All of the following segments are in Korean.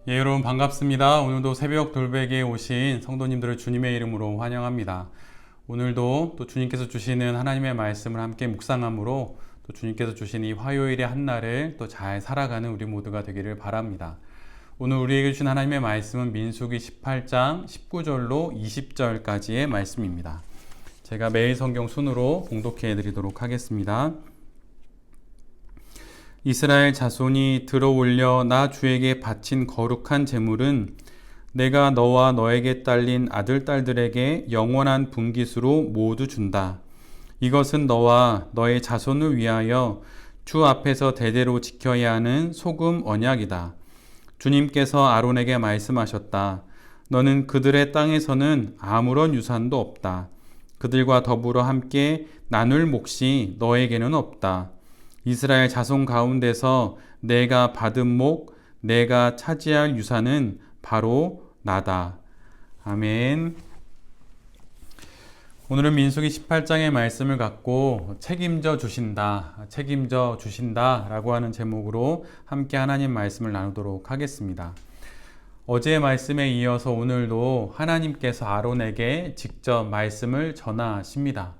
예, 여러분 반갑습니다. 오늘도 새벽 돌베개에 오신 성도님들을 주님의 이름으로 환영합니다. 오늘도 또 주님께서 주시는 하나님의 말씀을 함께 묵상함으로 또 주님께서 주신 이 화요일의 한날을 또 잘 살아가는 우리 모두가 되기를 바랍니다. 오늘 우리에게 주신 하나님의 말씀은 민수기 18장 19절로 20절까지의 말씀입니다. 제가 매일 성경 순으로 봉독해 드리도록 하겠습니다. 이스라엘 자손이 들어올려 나 주에게 바친 거룩한 제물은 내가 너와 너에게 딸린 아들, 딸들에게 영원한 분깃으로 모두 준다. 이것은 너와 너의 자손을 위하여 주 앞에서 대대로 지켜야 하는 소금 언약이다. 주님께서 아론에게 말씀하셨다. 너는 그들의 땅에서는 아무런 유산도 없다. 그들과 더불어 함께 나눌 몫이 너에게는 없다. 이스라엘 자손 가운데서 내가 받은 목, 내가 차지할 유산은 바로 나다. 아멘. 오늘은 민수기 18장의 말씀을 갖고 책임져 주신다 라고 하는 제목으로 함께 하나님 말씀을 나누도록 하겠습니다. 어제의 말씀에 이어서 오늘도 하나님께서 아론에게 직접 말씀을 전하십니다.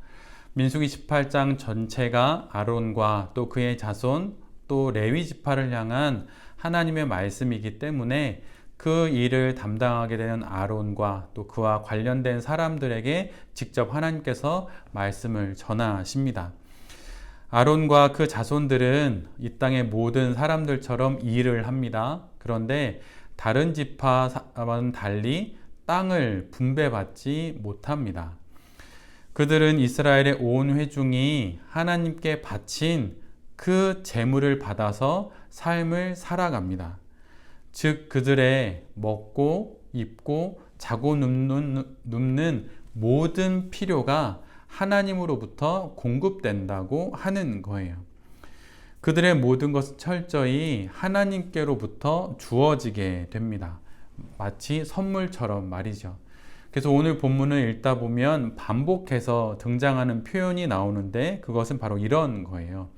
민수기 18장 전체가 아론과 또 그의 자손 또 레위 지파를 향한 하나님의 말씀이기 때문에 그 일을 담당하게 되는 아론과 또 그와 관련된 사람들에게 직접 하나님께서 말씀을 전하십니다. 아론과 그 자손들은 이 땅의 모든 사람들처럼 일을 합니다. 그런데 다른 지파와는 달리 땅을 분배받지 못합니다. 그들은 이스라엘의 온 회중이 하나님께 바친 그 재물을 받아서 삶을 살아갑니다. 즉 그들의 먹고 입고 자고 눕는 모든 필요가 하나님으로부터 공급된다고 하는 거예요. 그들의 모든 것은 철저히 하나님께로부터 주어지게 됩니다. 마치 선물처럼 말이죠. 그래서 오늘 본문을 읽다 보면 반복해서 등장하는 표현이 나오는데 그것은 바로 이런 거예요.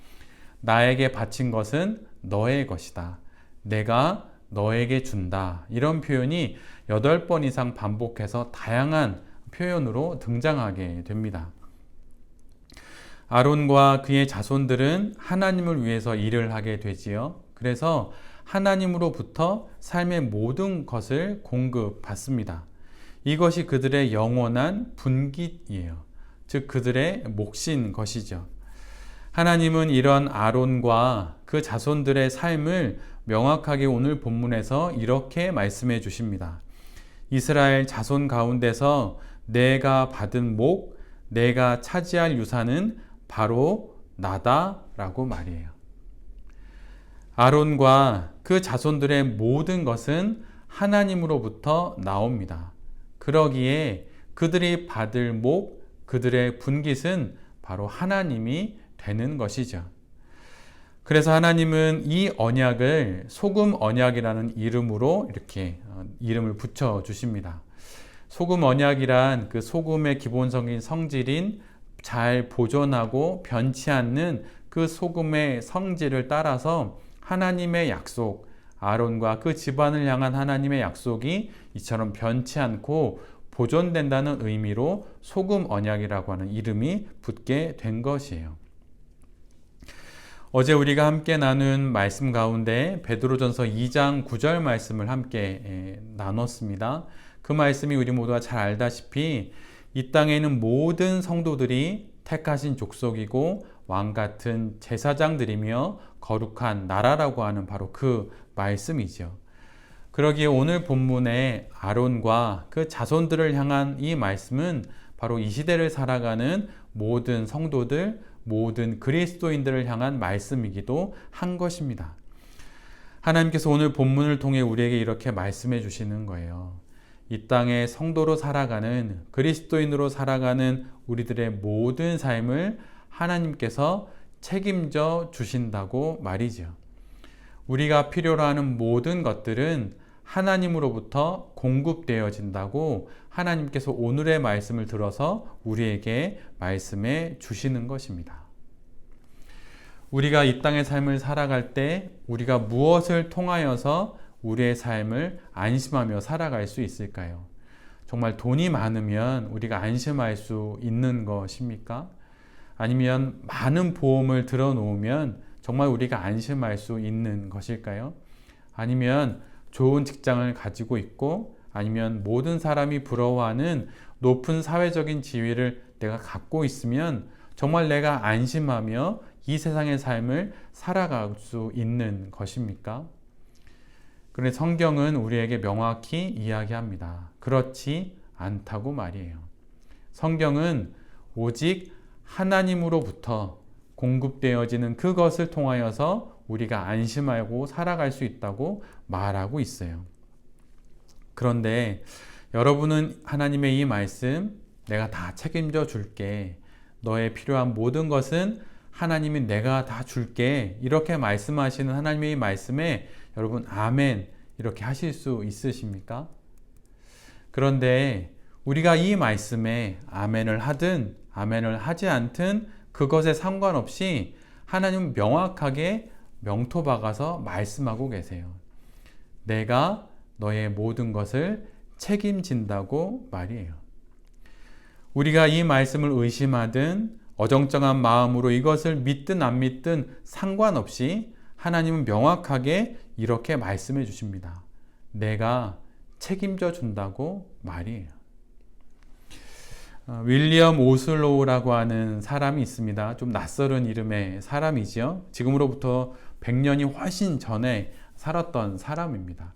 나에게 바친 것은 너의 것이다. 내가 너에게 준다. 이런 표현이 8번 이상 반복해서 다양한 표현으로 등장하게 됩니다. 아론과 그의 자손들은 하나님을 위해서 일을 하게 되지요. 그래서 하나님으로부터 삶의 모든 것을 공급받습니다. 이것이 그들의 영원한 분깃이에요. 즉 그들의 몫인 것이죠. 하나님은 이런 아론과 그 자손들의 삶을 명확하게 오늘 본문에서 이렇게 말씀해 주십니다. 이스라엘 자손 가운데서 내가 받은 목, 내가 차지할 유산은 바로 나다라고 말이에요. 아론과 그 자손들의 모든 것은 하나님으로부터 나옵니다. 그러기에 그들이 받을 목, 그들의 분깃은 바로 하나님이 되는 것이죠. 그래서 하나님은 이 언약을 소금 언약이라는 이름으로 이렇게 이름을 붙여 주십니다. 소금 언약이란 그 소금의 기본적인 성질인 잘 보존하고 변치 않는 그 소금의 성질을 따라서 하나님의 약속, 아론과 그 집안을 향한 하나님의 약속이 이처럼 변치 않고 보존된다는 의미로 소금 언약이라고 하는 이름이 붙게 된 것이에요. 어제 우리가 함께 나눈 말씀 가운데 베드로전서 2장 9절 말씀을 함께 나눴습니다. 그 말씀이 우리 모두가 잘 알다시피 이 땅에 있는 모든 성도들이 택하신 족속이고 왕 같은 제사장들이며 거룩한 나라라고 하는 바로 그 말씀이죠. 그러기에 오늘 본문의 아론과 그 자손들을 향한 이 말씀은 바로 이 시대를 살아가는 모든 성도들, 모든 그리스도인들을 향한 말씀이기도 한 것입니다. 하나님께서 오늘 본문을 통해 우리에게 이렇게 말씀해 주시는 거예요. 이 땅의 성도로 살아가는, 그리스도인으로 살아가는 우리들의 모든 삶을 하나님께서 책임져 주신다고 말이죠. 우리가 필요로 하는 모든 것들은 하나님으로부터 공급되어진다고 하나님께서 오늘의 말씀을 들어서 우리에게 말씀해 주시는 것입니다. 우리가 이 땅의 삶을 살아갈 때 우리가 무엇을 통하여서 우리의 삶을 안심하며 살아갈 수 있을까요? 정말 돈이 많으면 우리가 안심할 수 있는 것입니까? 아니면 많은 보험을 들어놓으면 정말 우리가 안심할 수 있는 것일까요? 아니면 좋은 직장을 가지고 있고 아니면 모든 사람이 부러워하는 높은 사회적인 지위를 내가 갖고 있으면 정말 내가 안심하며 이 세상의 삶을 살아갈 수 있는 것입니까? 그런데 성경은 우리에게 명확히 이야기합니다. 그렇지 않다고 말이에요. 성경은 오직 하나님으로부터 공급되어지는 그것을 통하여서 우리가 안심하고 살아갈 수 있다고 말하고 있어요. 그런데 여러분은 하나님의 이 말씀, 내가 다 책임져 줄게. 너의 필요한 모든 것은 하나님이 내가 다 줄게. 이렇게 말씀하시는 하나님의 이 말씀에 여러분 아멘 이렇게 하실 수 있으십니까? 그런데 우리가 이 말씀에 아멘을 하든 아멘을 하지 않든 그것에 상관없이 하나님은 명확하게 명토 박아서 말씀하고 계세요. 내가 너의 모든 것을 책임진다고 말이에요. 우리가 이 말씀을 의심하든 어정쩡한 마음으로 이것을 믿든 안 믿든 상관없이 하나님은 명확하게 이렇게 말씀해 주십니다. 내가 책임져 준다고 말이에요. 윌리엄 오슬로우라고 하는 사람이 있습니다. 좀 낯설은 이름의 사람이지요. 지금으로부터 100년이 훨씬 전에 살았던 사람입니다.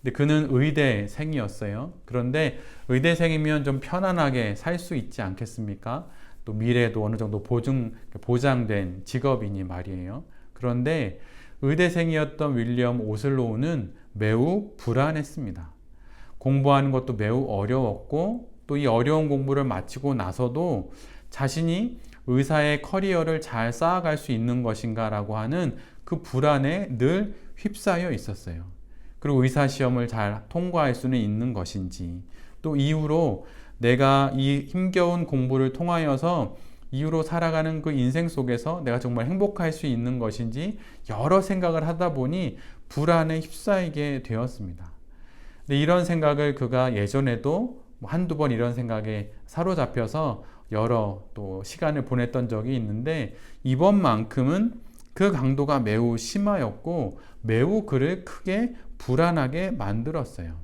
근데 그는 의대생이었어요. 그런데 의대생이면 좀 편안하게 살 수 있지 않겠습니까? 또 미래도 어느 정도 보장된 직업이니 말이에요. 그런데 의대생이었던 윌리엄 오슬로우는 매우 불안했습니다. 공부하는 것도 매우 어려웠고 또 이 어려운 공부를 마치고 나서도 자신이 의사의 커리어를 잘 쌓아갈 수 있는 것인가 라고 하는 그 불안에 늘 휩싸여 있었어요. 그리고 의사시험을 잘 통과할 수는 있는 것인지 또 이후로 내가 이 힘겨운 공부를 통하여서 이후로 살아가는 그 인생 속에서 내가 정말 행복할 수 있는 것인지 여러 생각을 하다 보니 불안에 휩싸이게 되었습니다. 근데 이런 생각을 그가 예전에도 한두 번 이런 생각에 사로잡혀서 여러 또 시간을 보냈던 적이 있는데 이번만큼은 그 강도가 매우 심하였고 매우 그를 크게 불안하게 만들었어요.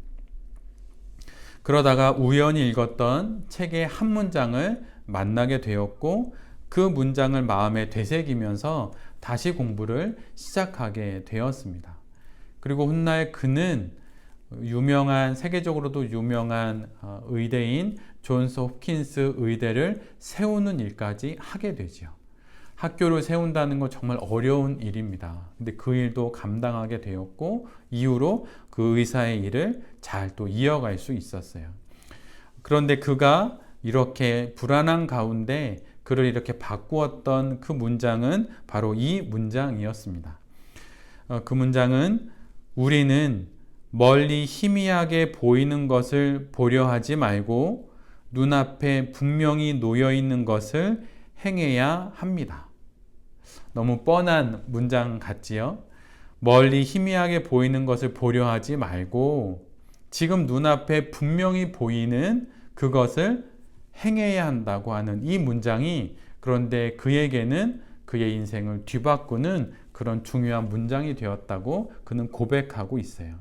그러다가 우연히 읽었던 책의 한 문장을 만나게 되었고 그 문장을 마음에 되새기면서 다시 공부를 시작하게 되었습니다. 그리고 훗날 그는 세계적으로도 유명한 의대인 존스 홉킨스 의대를 세우는 일까지 하게 되죠. 학교를 세운다는 건 정말 어려운 일입니다. 근데 그 일도 감당하게 되었고 이후로 그 의사의 일을 잘 또 이어갈 수 있었어요. 그런데 그가 이렇게 불안한 가운데 그를 이렇게 바꾸었던 그 문장은 바로 이 문장이었습니다. 그 문장은 우리는 멀리 희미하게 보이는 것을 보려 하지 말고 눈앞에 분명히 놓여 있는 것을 행해야 합니다. 너무 뻔한 문장 같지요? 멀리 희미하게 보이는 것을 보려 하지 말고 지금 눈앞에 분명히 보이는 그것을 행해야 한다고 하는 이 문장이 그런데 그에게는 그의 인생을 뒤바꾸는 그런 중요한 문장이 되었다고 그는 고백하고 있어요.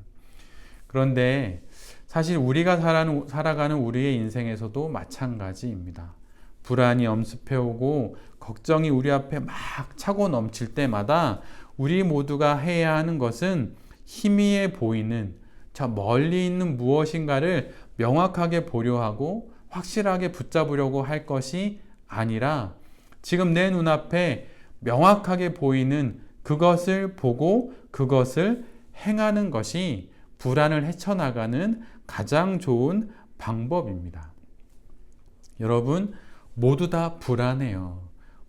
그런데 사실 우리가 살아가는 우리의 인생에서도 마찬가지입니다. 불안이 엄습해오고 걱정이 우리 앞에 막 차고 넘칠 때마다 우리 모두가 해야 하는 것은 희미해 보이는 저 멀리 있는 무엇인가를 명확하게 보려 하고 확실하게 붙잡으려고 할 것이 아니라 지금 내 눈앞에 명확하게 보이는 그것을 보고 그것을 행하는 것이 불안을 헤쳐나가는 가장 좋은 방법입니다. 여러분 모두 다 불안해요.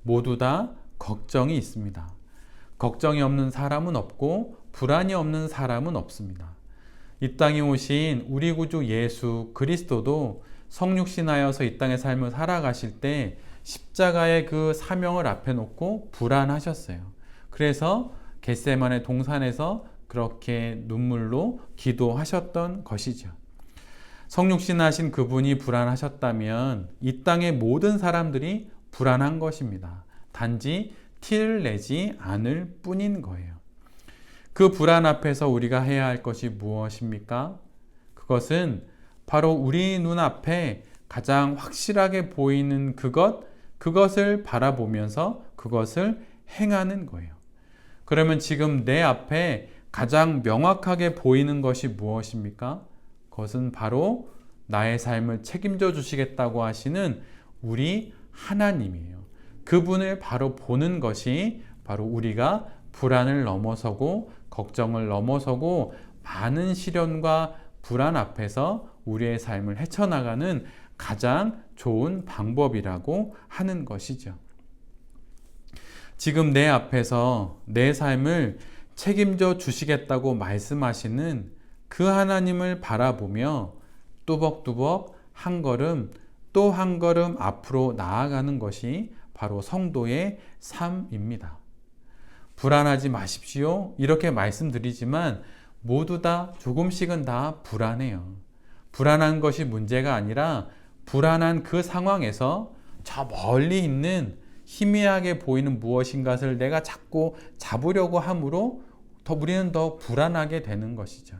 모두 다 걱정이 있습니다. 걱정이 없는 사람은 없고 불안이 없는 사람은 없습니다. 이 땅에 오신 우리 구주 예수 그리스도도 성육신하여서 이 땅의 삶을 살아가실 때 십자가의 그 사명을 앞에 놓고 불안하셨어요. 그래서 겟세마네 동산에서 그렇게 눈물로 기도하셨던 것이죠. 성육신하신 그분이 불안하셨다면 이 땅의 모든 사람들이 불안한 것입니다. 단지 티를 내지 않을 뿐인 거예요. 그 불안 앞에서 우리가 해야 할 것이 무엇입니까? 그것은 바로 우리 눈앞에 가장 확실하게 보이는 그것을 바라보면서 그것을 행하는 거예요. 그러면 지금 내 앞에 가장 명확하게 보이는 것이 무엇입니까? 그것은 바로 나의 삶을 책임져 주시겠다고 하시는 우리 하나님이에요. 그분을 바로 보는 것이 바로 우리가 불안을 넘어서고 걱정을 넘어서고 많은 시련과 불안 앞에서 우리의 삶을 헤쳐나가는 가장 좋은 방법이라고 하는 것이죠. 지금 내 앞에서 내 삶을 책임져 주시겠다고 말씀하시는 그 하나님을 바라보며 뚜벅뚜벅 한 걸음 또 한 걸음 앞으로 나아가는 것이 바로 성도의 삶입니다. 불안하지 마십시오. 이렇게 말씀드리지만 모두 다 조금씩은 다 불안해요. 불안한 것이 문제가 아니라 불안한 그 상황에서 저 멀리 있는 희미하게 보이는 무엇인가를 내가 자꾸 잡으려고 함으로 우리는 더 불안하게 되는 것이죠.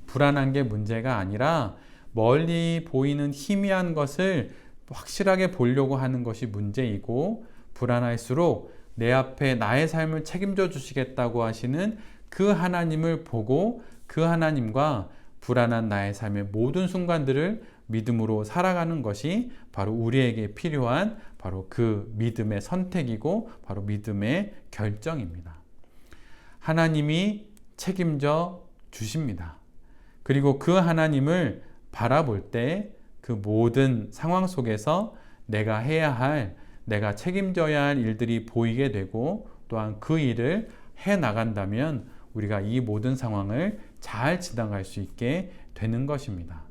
불안한 게 문제가 아니라 멀리 보이는 희미한 것을 확실하게 보려고 하는 것이 문제이고, 불안할수록 내 앞에 나의 삶을 책임져 주시겠다고 하시는 그 하나님을 보고 그 하나님과 불안한 나의 삶의 모든 순간들을 믿음으로 살아가는 것이 바로 우리에게 필요한 바로 그 믿음의 선택이고 바로 믿음의 결정입니다. 하나님이 책임져 주십니다. 그리고 그 하나님을 바라볼 때 그 모든 상황 속에서 내가 해야 할, 내가 책임져야 할 일들이 보이게 되고 또한 그 일을 해 나간다면 우리가 이 모든 상황을 잘 지나갈 수 있게 되는 것입니다.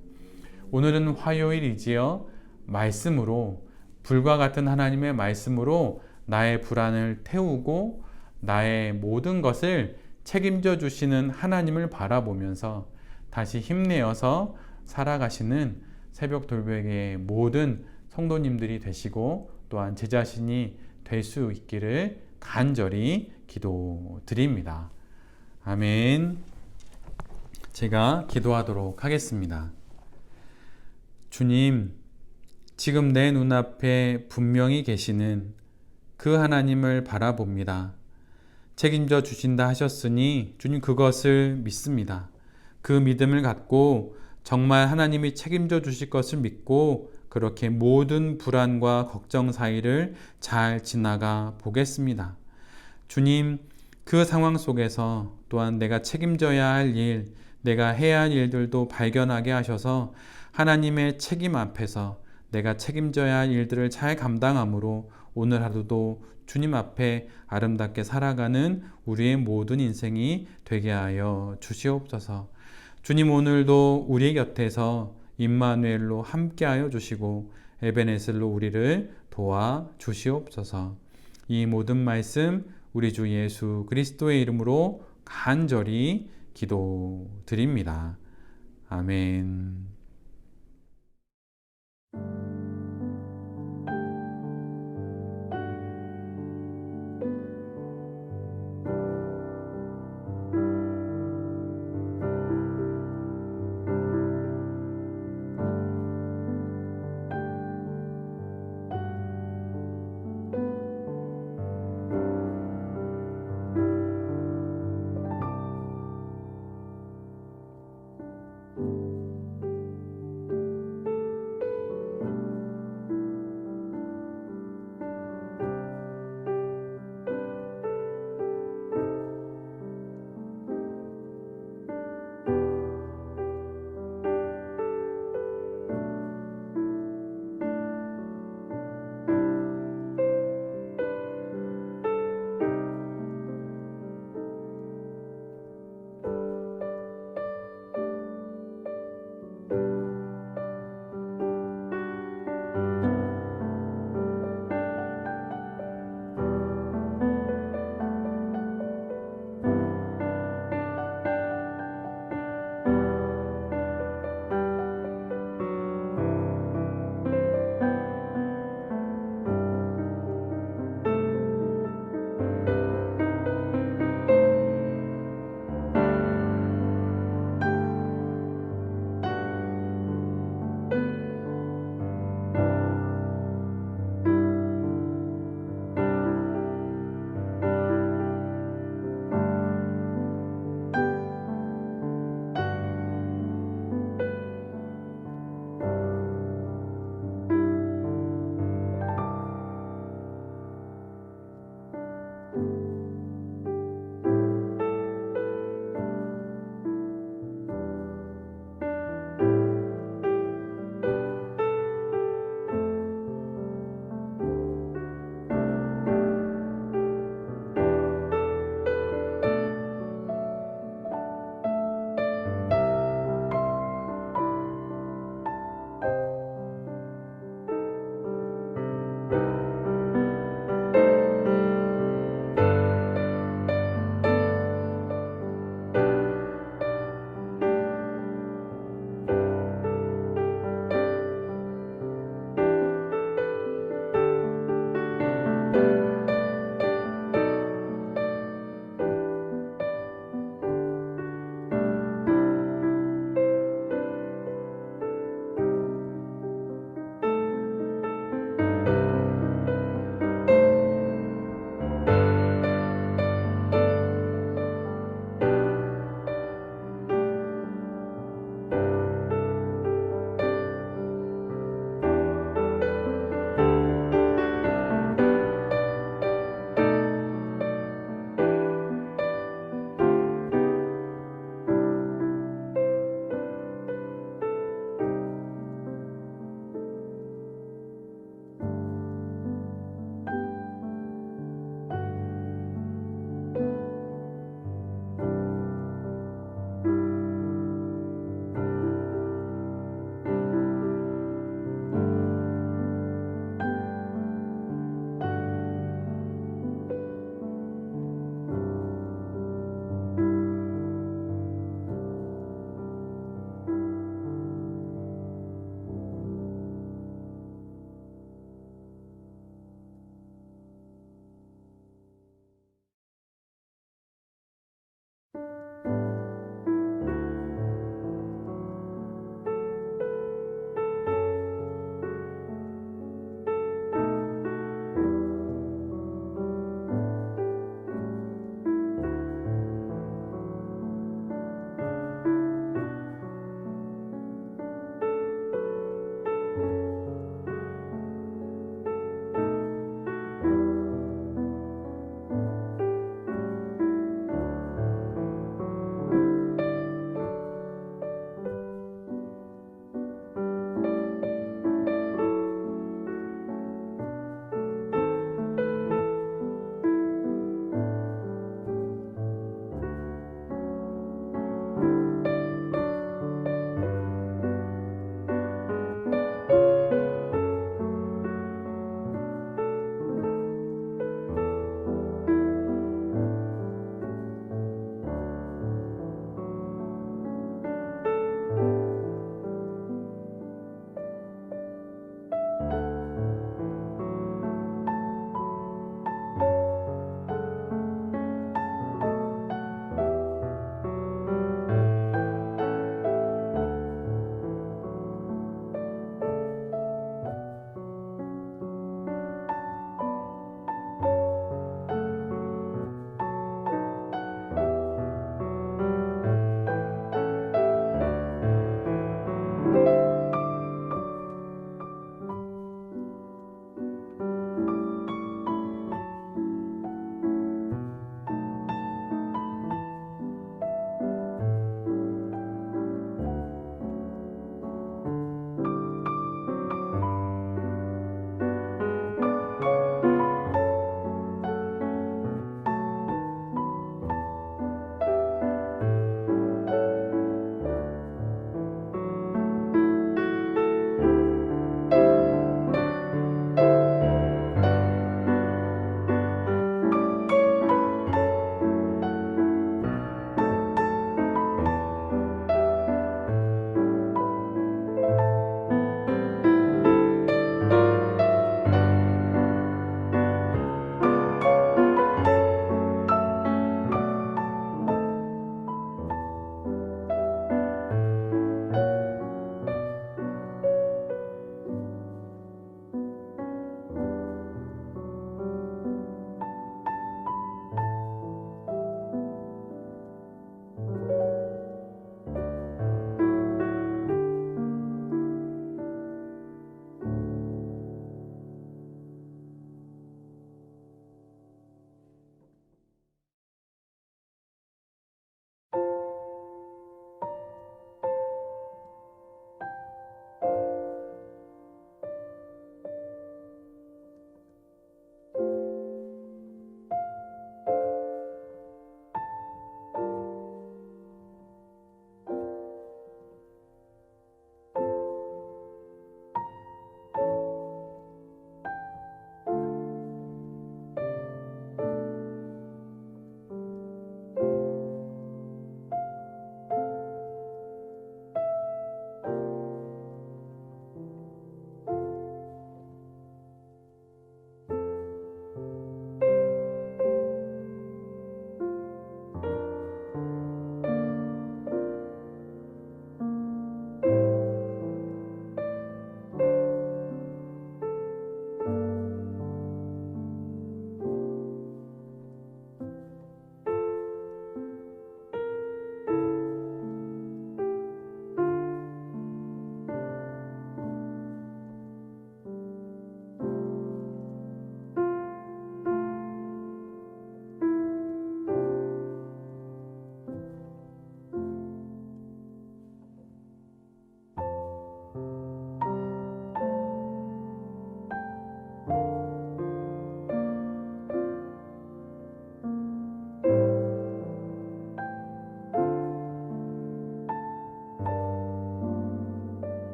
오늘은 화요일이지요. 말씀으로, 불과 같은 하나님의 말씀으로 나의 불안을 태우고 나의 모든 것을 책임져 주시는 하나님을 바라보면서 다시 힘내어서 살아가시는 새벽 돌베개의 모든 성도님들이 되시고 또한 제 자신이 될 수 있기를 간절히 기도드립니다. 아멘. 제가 기도하도록 하겠습니다. 주님, 지금 내 눈앞에 분명히 계시는 그 하나님을 바라봅니다. 책임져 주신다 하셨으니 주님 그것을 믿습니다. 그 믿음을 갖고 정말 하나님이 책임져 주실 것을 믿고 그렇게 모든 불안과 걱정 사이를 잘 지나가 보겠습니다. 주님, 그 상황 속에서 또한 내가 책임져야 할 일, 내가 해야 할 일들도 발견하게 하셔서 하나님의 책임 앞에서 내가 책임져야 할 일들을 잘 감당함으로 오늘 하루도 주님 앞에 아름답게 살아가는 우리의 모든 인생이 되게 하여 주시옵소서. 주님, 오늘도 우리 곁에서 임마누엘로 함께하여 주시고 에베네셀로 우리를 도와 주시옵소서. 이 모든 말씀 우리 주 예수 그리스도의 이름으로 간절히 기도드립니다. 아멘.